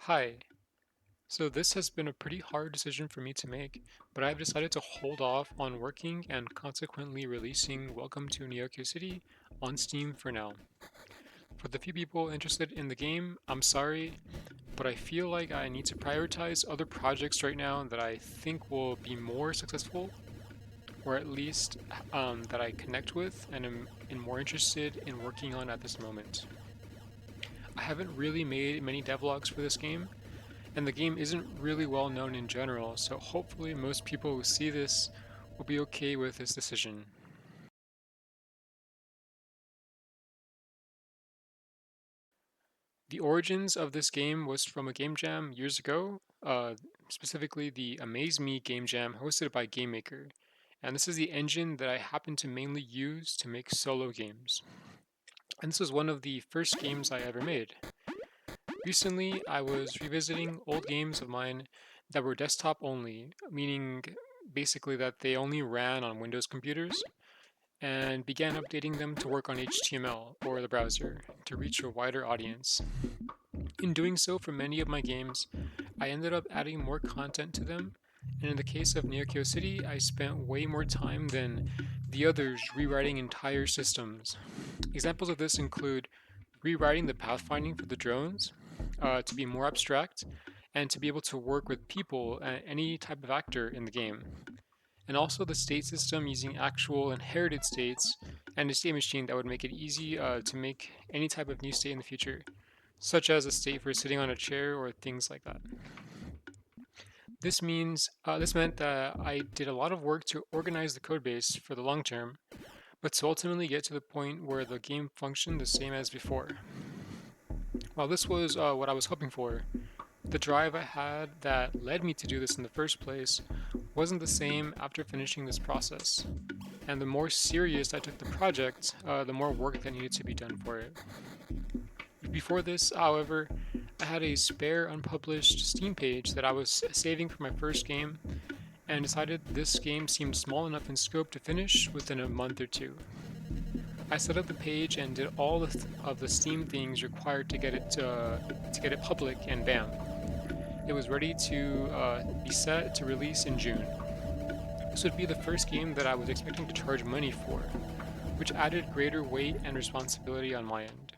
Hi. So this has been a pretty hard decision for me to make, but I've decided to hold off on working and consequently releasing Welcome to Neokyo City on Steam for now. For the few people interested in the game, I'm sorry, but I feel like I need to prioritize other projects right now that I think will be more successful, or at least that I connect with and am more interested in working on at this moment. I haven't really made many devlogs for this game, and the game isn't really well known in general, so hopefully most people who see this will be okay with this decision. The origins of this game was from a game jam years ago, specifically the Amaze Me game jam hosted by GameMaker, and this is the engine that I happen to mainly use to make solo games. And this was one of the first games I ever made. Recently, I was revisiting old games of mine that were desktop only, meaning basically that they only ran on Windows computers, and began updating them to work on HTML or the browser to reach a wider audience. In doing so for many of my games, I ended up adding more content to them, and in the case of Neokyo City, I spent way more time than the others rewriting entire systems. Examples of this include rewriting the pathfinding for the drones to be more abstract and to be able to work with people and any type of actor in the game, and also the state system using actual inherited states and a state machine that would make it easy to make any type of new state in the future, such as a state for sitting on a chair or things like that. This meant that I did a lot of work to organize the codebase for the long term, but to ultimately get to the point where the game functioned the same as before. While this was what I was hoping for, the drive I had that led me to do this in the first place wasn't the same after finishing this process. And the more serious I took the project, the more work that needed to be done for it. Before this, however, I had a spare unpublished Steam page that I was saving for my first game and decided this game seemed small enough in scope to finish within a month or two. I set up the page and did all of the Steam things required to get it public, and bam, it was ready to be set to release in June. This would be the first game that I was expecting to charge money for, which added greater weight and responsibility on my end.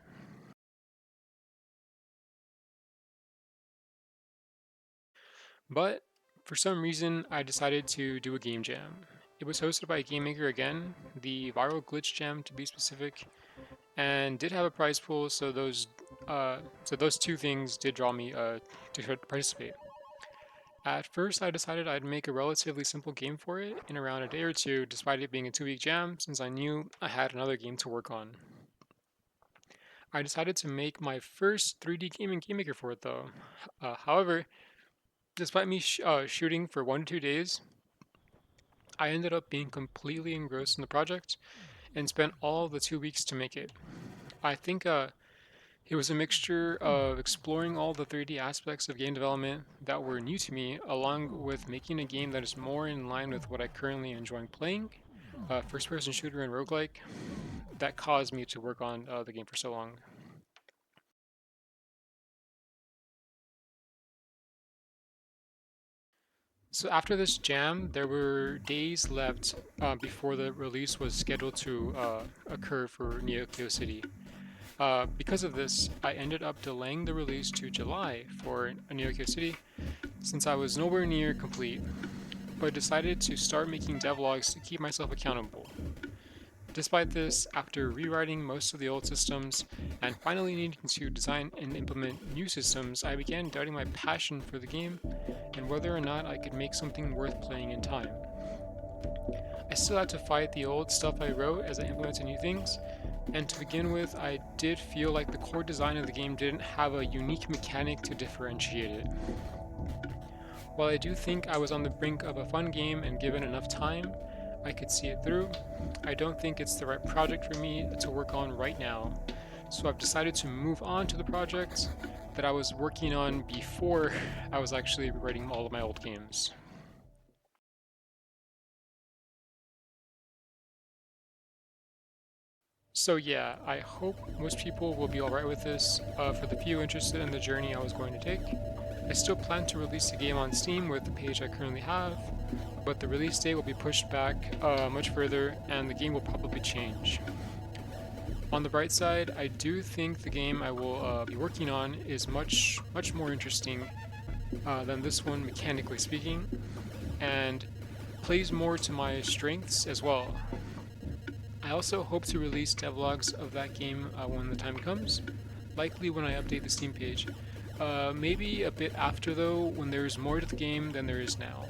But for some reason, I decided to do a game jam. It was hosted by GameMaker again, the Viral Glitch Jam to be specific, and did have a prize pool, so those two things did draw me to participate. At first, I decided I'd make a relatively simple game for it in around a day or two, despite it being a 2 week jam, since I knew I had another game to work on. I decided to make my first 3D game in GameMaker for it though. However, despite me shooting for 1 to 2 days, I ended up being completely engrossed in the project and spent all the 2 weeks to make it. I think it was a mixture of exploring all the 3D aspects of game development that were new to me, along with making a game that is more in line with what I currently enjoy playing, first person shooter and roguelike, that caused me to work on the game for so long. So after this jam, there were days left before the release was scheduled to occur for Neokyo City. Because of this, I ended up delaying the release to July for Neokyo City, since I was nowhere near complete, but decided to start making devlogs to keep myself accountable. Despite this, after rewriting most of the old systems and finally needing to design and implement new systems, I began doubting my passion for the game and whether or not I could make something worth playing in time. I still had to fight the old stuff I wrote as I implemented new things, and to begin with, I did feel like the core design of the game didn't have a unique mechanic to differentiate it. While I do think I was on the brink of a fun game and given enough time, I could see it through, I don't think it's the right project for me to work on right now, so I've decided to move on to the project that I was working on before I was actually rewriting all of my old games. So yeah, I hope most people will be alright with this. For the few interested in the journey I was going to take, I still plan to release the game on Steam with the page I currently have, but the release date will be pushed back much further and the game will probably change. On the bright side, I do think the game I will be working on is much more interesting than this one, mechanically speaking, and plays more to my strengths as well. I also hope to release devlogs of that game when the time comes, likely when I update the Steam page. Maybe a bit after though, when there's more to the game than there is now.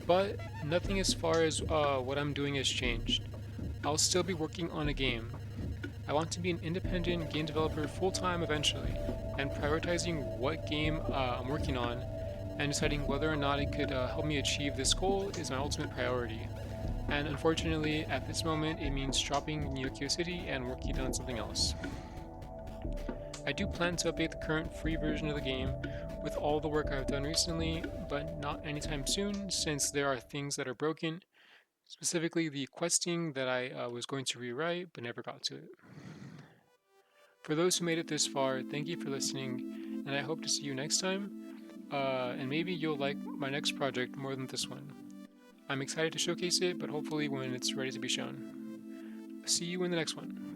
But nothing as far as what I'm doing has changed. I'll still be working on a game. I want to be an independent game developer full-time eventually, and prioritizing what game I'm working on and deciding whether or not it could help me achieve this goal is my ultimate priority. And unfortunately, at this moment, it means dropping Neokyo City and working on something else. I do plan to update the current free version of the game with all the work I've done recently, but not anytime soon since there are things that are broken, specifically the questing that I was going to rewrite but never got to it. For those who made it this far, thank you for listening, and I hope to see you next time, and maybe you'll like my next project more than this one. I'm excited to showcase it, but hopefully when it's ready to be shown. See you in the next one.